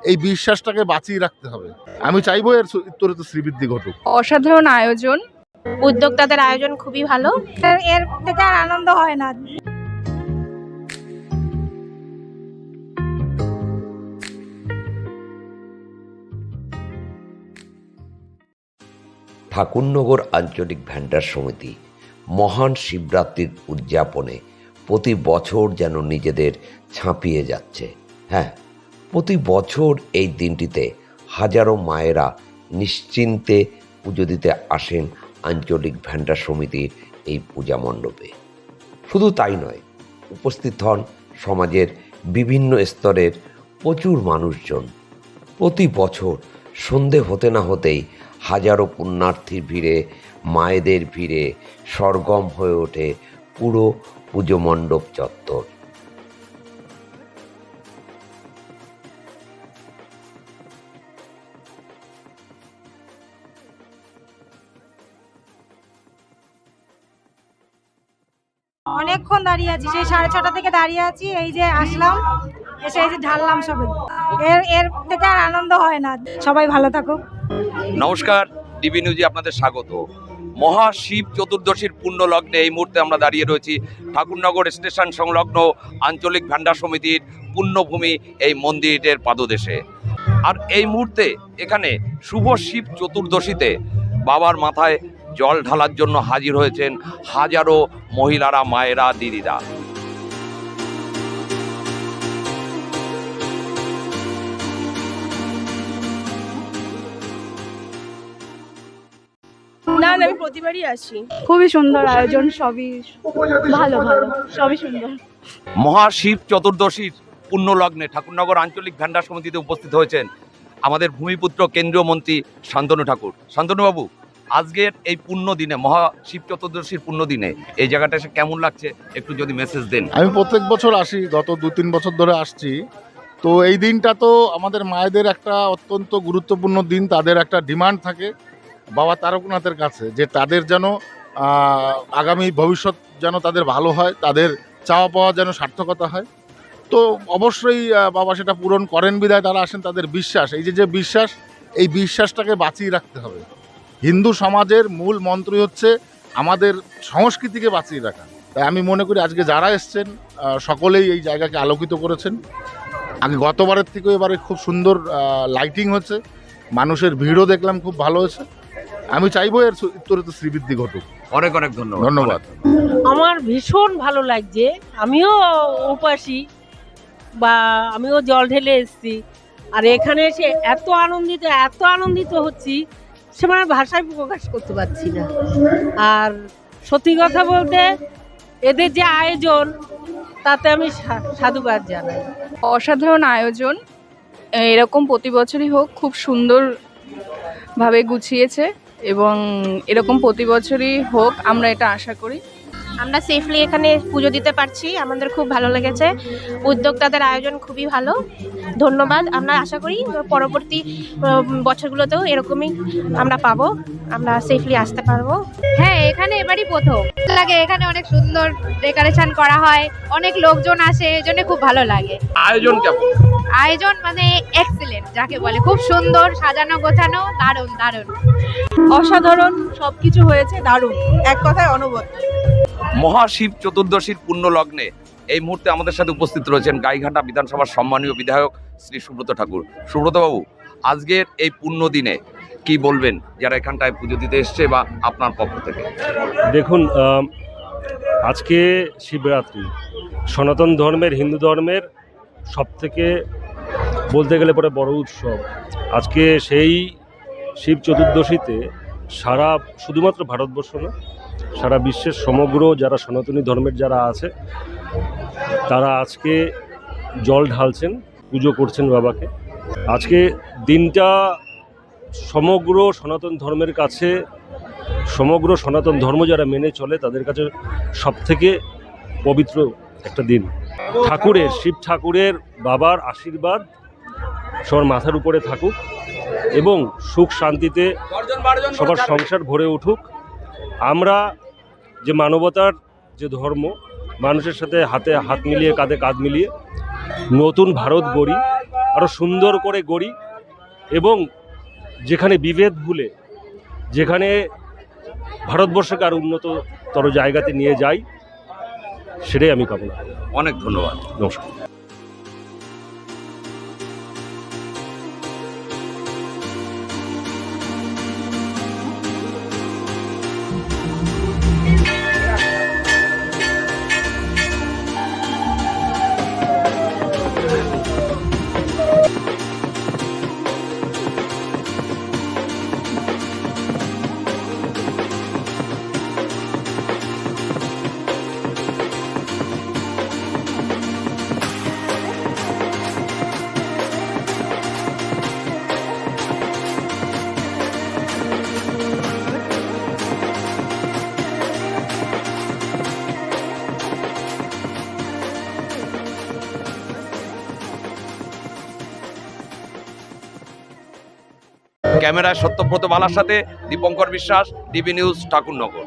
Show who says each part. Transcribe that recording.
Speaker 1: এই বিশ্বাসটাকে বাঁচিয়ে রাখতে হবে। আমি চাইবো এর উত্তরিত শ্রীবৃদ্ধি ঘটুক।
Speaker 2: অসাধারণ আয়োজন,
Speaker 3: উদ্যোক্তাদের আয়োজন খুবই ভালো।
Speaker 4: এর থেকে আর আনন্দ হয় না।
Speaker 5: ঠাকুরনগর আঞ্চলিক ভ্যান্ডার সমিতি মহান শিবরাত্রির উদযাপনে প্রতি বছর যেন নিজেদের ছাপিয়ে যাচ্ছে। হ্যাঁ, প্রতি বছর এই দিনটিতে হাজারো মায়েরা নিশ্চিন্তে পুজো দিতে আসেন আঞ্চলিক ভ্যান্ডার সমিতির এই পূজা মণ্ডপে। শুধু তাই নয়, উপস্থিত হন সমাজের বিভিন্ন স্তরের প্রচুর মানুষজন। প্রতি বছর সন্ধে হতে না হতেই হাজারো পুণ্যার্থীর ভিড়ে, মায়েদের ভিড়ে সরগম হয়ে ওঠে পুরো পুজো মণ্ডপ চত্বর।
Speaker 4: অনেকক্ষণ দাঁড়িয়ে আছি, সেই 6:30 থেকে দাঁড়িয়ে আছি, এই যে আসলাম, এসে এই যে ঢাললাম সবে। এর থেকে আর আনন্দ হয় না। সবাই ভালো থাকুক।
Speaker 6: নমস্কার, ডিবি নিউজে আপনাদের স্বাগত। মহাশিব চতুর্দশীর পুণ্য লগ্নে এই মুহূর্তে আমরা দাঁড়িয়ে রয়েছি ঠাকুরনগর স্টেশন সংলগ্ন আঞ্চলিক ভান্ডার সমিতির পুণ্যভূমি এই মন্দিরের পাদদেশে। আর এই মুহূর্তে এখানে শুভ শিব চতুর্দশীতে বাবার মাথায় জল ঢালার জন্য হাজির হয়েছেন হাজারো মহিলারা, মায়েরা, দিদিরা।
Speaker 2: না আমি প্রতিবারই আসি।
Speaker 4: খুবই সুন্দর আয়োজন, সবই ভালো ভালো, সবই সুন্দর।
Speaker 6: মহাশিব চতুর্দশীর পুণ্য লগ্নে ঠাকুরনগর আঞ্চলিক ভ্যান্ডার সমিতিতে উপস্থিত হয়েছেন আমাদের ভূমিপুত্র কেন্দ্রীয় মন্ত্রী শান্তনু ঠাকুর। শান্তনুবাবু, আজকের এই পুণ্য দিনে, মহাশিব চতুর্দশীর পুণ্য দিনে এই জায়গাটা এসে কেমন লাগছে একটু যদি মেসেজ দেন।
Speaker 1: আমি প্রত্যেক বছর আসি, গত 2-3 বছর ধরে আসছি। তো এই দিনটা তো আমাদের মায়েদের একটা অত্যন্ত গুরুত্বপূর্ণ দিন। তাদের একটা ডিমান্ড থাকে বাবা তারকনাথের কাছে যে তাদের যেন আগামী ভবিষ্যৎ যেন তাদের ভালো হয়, তাদের চাওয়া পাওয়া যেন সার্থকতা হয়। তো অবশ্যই বাবা সেটা পূরণ করেন বিধায় তারা আসেন। তাদের বিশ্বাস, এই যে বিশ্বাস, এই বিশ্বাসটাকে বাঁচিয়ে রাখতে হবে। হিন্দু সমাজের মূল মন্ত্রই হচ্ছে আমাদের সংস্কৃতিকে বাঁচিয়ে রাখা। তাই আমি মনে করি আজকে যারা এসছেন সকলেই এই জায়গাকে আলোকিত করেছেন। আগে গতবারের থেকেও এবারে খুব সুন্দর লাইটিং হচ্ছে, মানুষের ভিড়ও দেখলাম খুব ভালো হয়েছে। আমি চাইবো এর উত্তরিত শ্রীবৃদ্ধি ঘটুক।
Speaker 6: অনেক অনেক ধন্যবাদ।
Speaker 1: ধন্যবাদ।
Speaker 7: আমার ভীষণ ভালো লাগছে। আমিও উপাসী, বা আমিও জল ঢেলে এসেছি, আর এখানে এসে এত আনন্দিত হচ্ছি, সে মানে ভাষায় প্রকাশ করতে পারছি না। আর সত্যি কথা বলতে এদের যে আয়োজন, তাতে আমি সাধুবাদ জানাই।
Speaker 2: অসাধারণ আয়োজন, এরকম প্রতি বছরই হোক। খুব সুন্দরভাবে গুছিয়েছে এবং এরকম প্রতি বছরই হোক, আমরা এটা আশা করি।
Speaker 3: আমরা সেফলি এখানে পুজো দিতে পারছি, আমাদের খুব ভালো লেগেছে। উদ্যোক্তাদের আয়োজন খুবই ভালো, ধন্যবাদ। আমরা আশা করি পরবর্তী বছরগুলোতেও এরকমই আমরা পাবো, আমরা সেফলি আসতে পারবো।
Speaker 8: হ্যাঁ, এখানে এবারই প্রথম লাগে। এখানে অনেক সুন্দর ডেকোরেশন করা হয়, অনেক লোকজন আসে, এজন্য খুব ভালো লাগে।
Speaker 6: আয়োজন কেমন?
Speaker 8: আয়োজন মানে এক্সিলেন্ট যাকে বলে, খুব সুন্দর, সাজানো গোছানো, দারুণ দারুণ
Speaker 2: অসাধারণ সবকিছু হয়েছে, দারুণ, এক কথায় অনবদ্য।
Speaker 6: মহাশিব চতুর্দশীর পুণ্য লগ্নে এই মুহূর্তে আমাদের সাথে উপস্থিত রয়েছেন গাইঘাটা বিধানসভার সম্মানীয় বিধায়ক শ্রী সুব্রত ঠাকুর। সুব্রত বাবু, আজকের এই পুণ্য দিনে কি বলবেন যারা এখানটায় পুজো দিতে এসছে বা আপনার পক্ষ থেকে?
Speaker 9: দেখুন, আজকে শিবরাত্রি সনাতন ধর্মের, হিন্দু ধর্মের সবথেকে বলতে গেলে পরে বড় উৎসব। আজকে সেই শিব চতুর্দশীতে শুধুমাত্র ভারতবর্ষ না, সারা বিশ্বের সমগ্র যারা সনাতনী ধর্মের যারা আছে, তারা আজকে জল ঢালছেন, পুজো করছেন বাবাকে। আজকে দিনটা সমগ্র সনাতন ধর্মের কাছে, সমগ্র সনাতন ধর্ম যারা মেনে চলে তাদের কাছে সবথেকে পবিত্র একটা দিন। ঠাকুরের, শিব ঠাকুরের বাবার আশীর্বাদ সবার মাথার উপরে থাকুক এবং সুখ শান্তিতে সবার সংসার ভরে উঠুক। আমরা যে মানবতার যে ধর্ম, মানুষের সাথে হাতে হাত মিলিয়ে, কাঁধে কাঁধ মিলিয়ে নতুন ভারত গড়ি। আরও সুন্দর করে গড়ি এবং যেখানে বিভেদ ভুলে যেখানে ভারতবর্ষকে আরও উন্নততর জায়গাতে নিয়ে যাই, সেটাই আমি কামনা করি।
Speaker 6: অনেক ধন্যবাদ।
Speaker 9: নমস্কার।
Speaker 6: ক্যামেরায় সত্যব্রত বালার সাথে দীপঙ্কর বিশ্বাস, ডিবি নিউজ, ঠাকুরনগর।